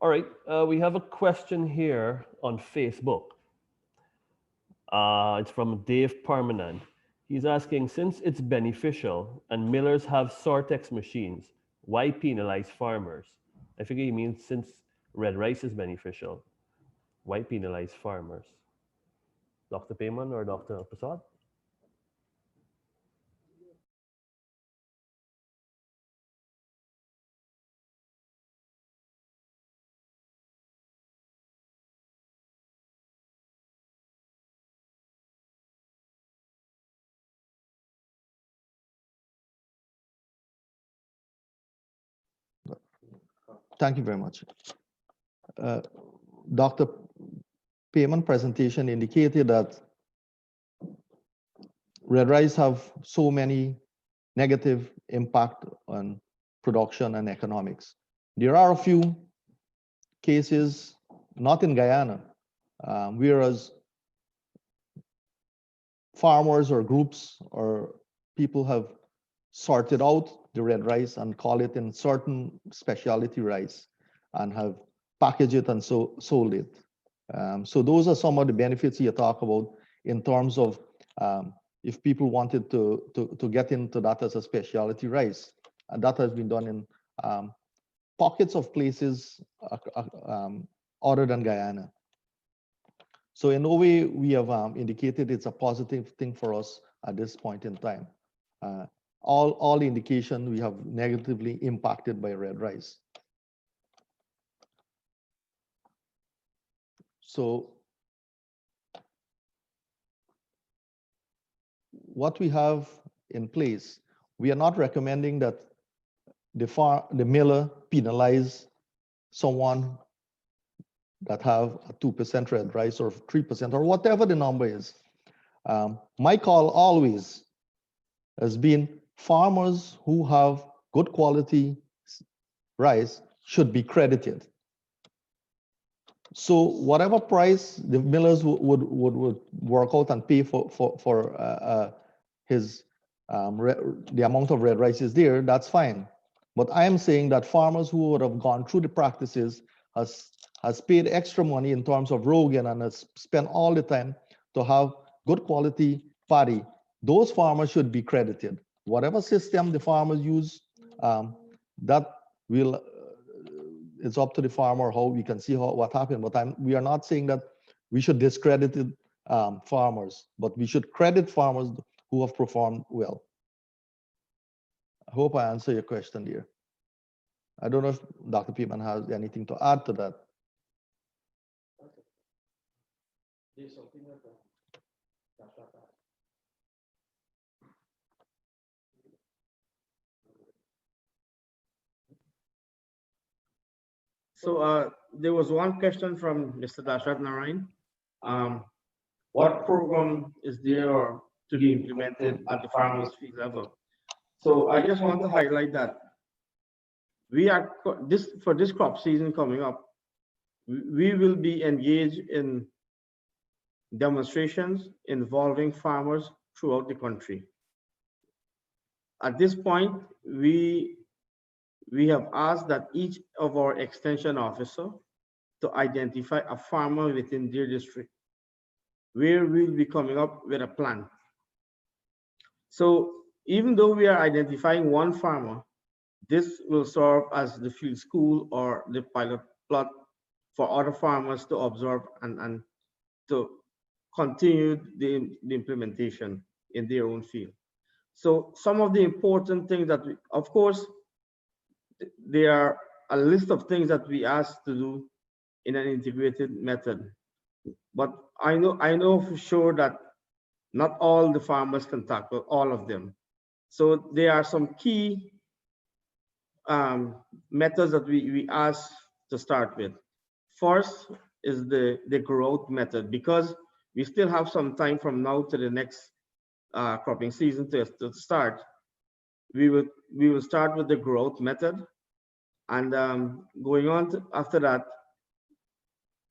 All right, we have a question here on Facebook. It's from Dave Parmanan. He's asking, since it's beneficial and millers have Sortex machines, why penalize farmers? I figure he means since red rice is beneficial, why penalize farmers? Dr. Payman or Dr. Prasad? Thank you very much. Uh, Dr. Payman presentation indicated that red rice have so many negative impact on production and economics. There are a few cases, not in Guyana, whereas farmers or groups or people have sorted out the red rice and call it in certain specialty rice and have packaged it and sold it. So those are some of the benefits you talk about in terms of if people wanted to get into that as a specialty rice. And that has been done in pockets of places other than Guyana. So in no way we have indicated it's a positive thing for us at this point in time. All indication we have negatively impacted by red rice. So what we have in place, we are not recommending that the miller penalize someone that have a 2% red rice or 3% or whatever the number is. My call always has been farmers who have good quality rice should be credited. So whatever price the millers would work out and pay for the amount of red rice is there, that's fine. But I am saying that farmers who would have gone through the practices has paid extra money in terms of Rogan and has spent all the time to have good quality paddy, those farmers should be credited. Whatever system the farmers use, that will it's up to the farmer how we can see what happened. But we are not saying that we should discredit farmers, but we should credit farmers who have performed well. I hope I answer your question there. I don't know if Dr. Piedman has anything to add to that. So there was one question from Mr. Dashrat Narayan. What program is there to be implemented at the farmers field level? So I just want to highlight that we are for this crop season coming up, we will be engaged in demonstrations involving farmers throughout the country. At this point, we have asked that each of our extension officer to identify a farmer within their district where we'll be coming up with a plan. So even though we are identifying one farmer, this will serve as the field school or the pilot plot for other farmers to observe and to continue the implementation in their own field. So some of the important things that of course, there are a list of things that we ask to do in an integrated method. But I know for sure that not all the farmers can tackle all of them. So there are some key methods that we ask to start with. First is the growth method, because we still have some time from now to the next cropping season to start. We will start with the growth method, and going on after that,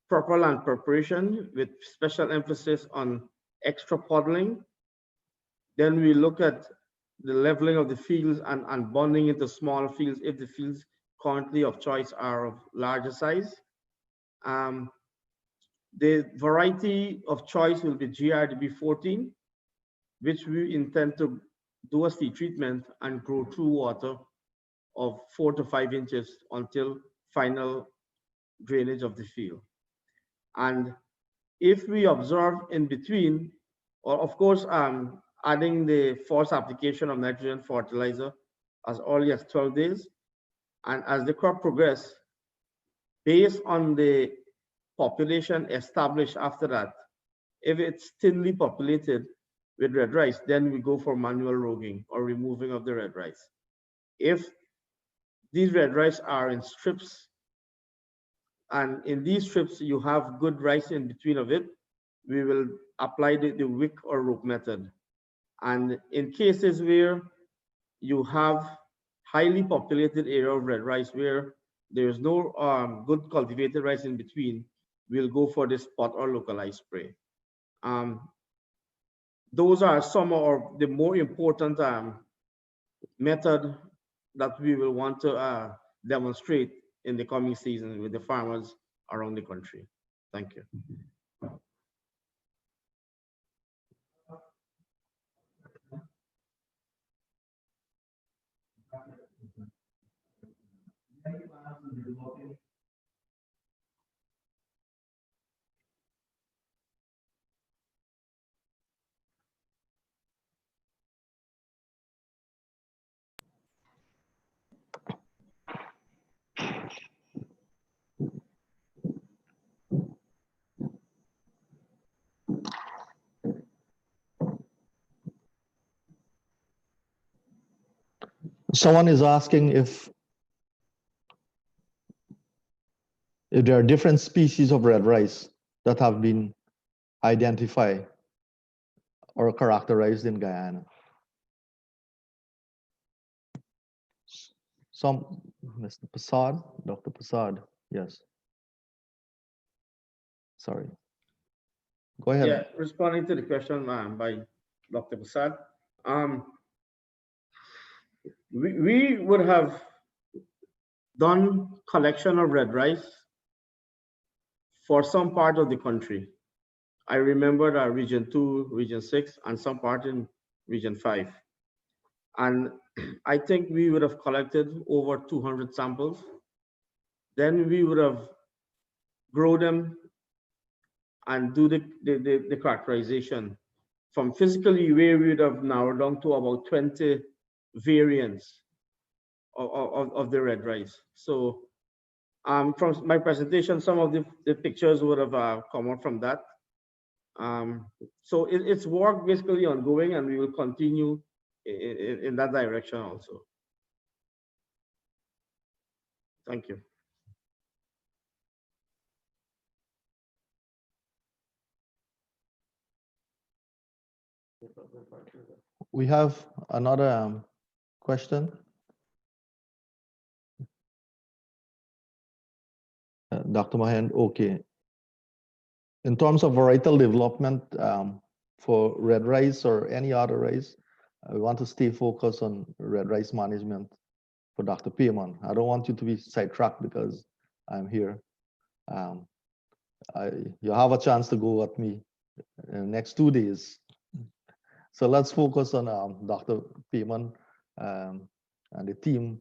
proper land preparation with special emphasis on extra puddling. Then we look at the leveling of the fields and bonding into smaller fields if the fields currently of choice are of larger size. The variety of choice will be GRDB 14, which we intend to do a seed treatment and grow through water of 4 to 5 inches until final drainage of the field. And if we observe in between, or of course, adding the false application of nitrogen fertilizer as early as 12 days, and as the crop progresses, based on the population established after that, if it's thinly populated with red rice, then we go for manual roguing or removing of the red rice. If these red rice are in strips, and in these strips you have good rice in between of it, we will apply the wick or rope method. And in cases where you have highly populated area of red rice where there is no good cultivated rice in between, we'll go for the spot or localized spray. Those are some of the more important method that we will want to demonstrate in the coming season with the farmers around the country. Thank you. Someone is asking if there are different species of red rice that have been identified or characterized in Guyana. Some, Mr. Prasad, Dr. Prasad, yes. Sorry. Go ahead. Yeah, responding to the question by Dr. Prasad. We would have done collection of red rice for some part of the country. I remember that Region 2, Region 6, and some part in Region 5. And I think we would have collected over 200 samples. Then we would have grown them and do the characterization. From physically where we would have narrowed down to about 20 variants of the red rice. So from my presentation, some of the pictures would have come out from that. So it's work basically ongoing, and we will continue in that direction also. Thank you. We have another question. Dr. Mahen, okay. In terms of varietal development for red rice or any other rice, we want to stay focused on red rice management for Dr. Payman. I don't want you to be sidetracked because I'm here. You have a chance to go with me in the next 2 days. So let's focus on Dr. Payman and the team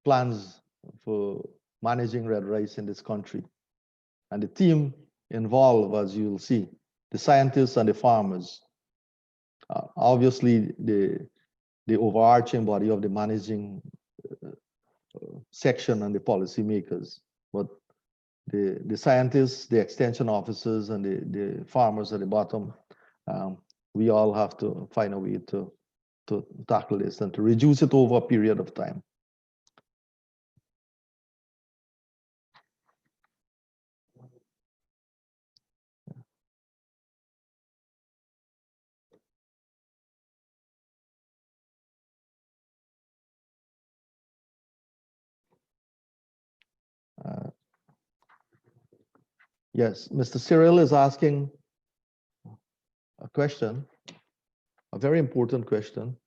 plans for managing red rice in this country. And the team involved, as you'll see, the scientists and the farmers. Obviously, the overarching body of the managing section and the policymakers, but the scientists, the extension officers, and the farmers at the bottom, we all have to find a way to tackle this and to reduce it over a period of time. Yes, Mr. Cyril is asking a question, a very important question.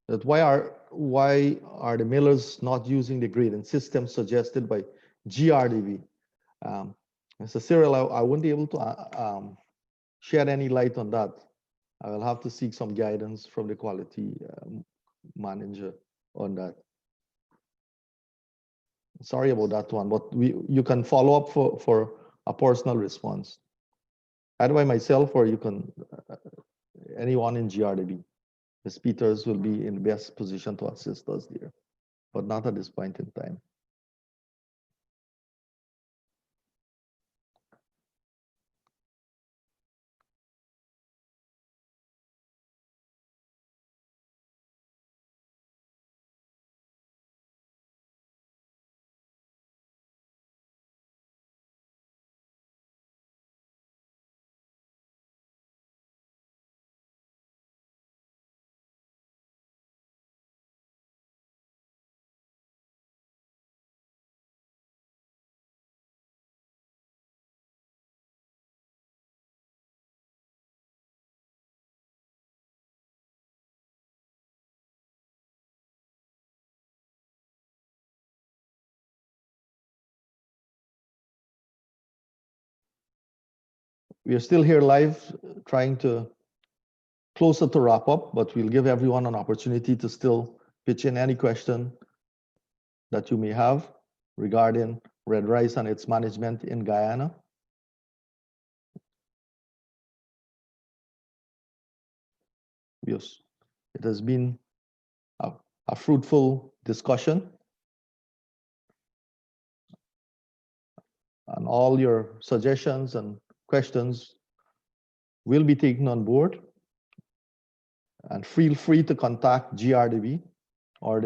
That why are the millers not using the grading system suggested by GRDB. Mr. Cyril, I wouldn't be able to shed any light on that. I will have to seek some guidance from the quality manager on that. Sorry about that one, but you can follow up for a personal response. Either by myself or you can, anyone in GRDB. Ms. Peters will be in the best position to assist us there, but not at this point in time. We are still here live trying to closer to wrap up, but we'll give everyone an opportunity to still pitch in any question that you may have regarding red rice and its management in Guyana. Yes, it has been a fruitful discussion. And all your suggestions and questions will be taken on board. And feel free to contact GRDB or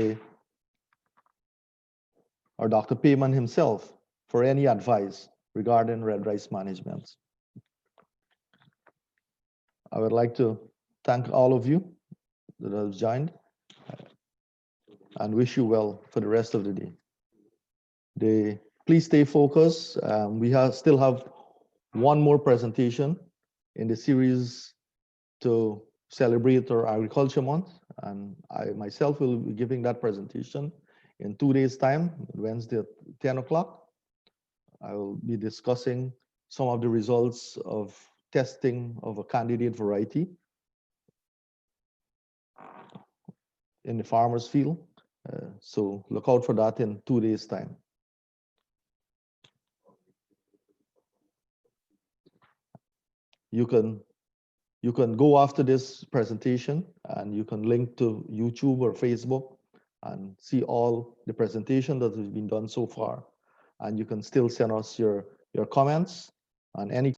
Dr. Payman himself for any advice regarding red rice management. I would like to thank all of you that have joined and wish you well for the rest of the day. Please stay focused. We still have one more presentation in the series to celebrate our Agriculture Month, and I myself will be giving that presentation in 2 days' time, Wednesday at 10 o'clock. I will be discussing some of the results of testing of a candidate variety in the farmer's field. So look out for that in 2 days' time. You can go after this presentation and you can link to YouTube or Facebook and see all the presentation that has been done so far. And you can still send us your comments and any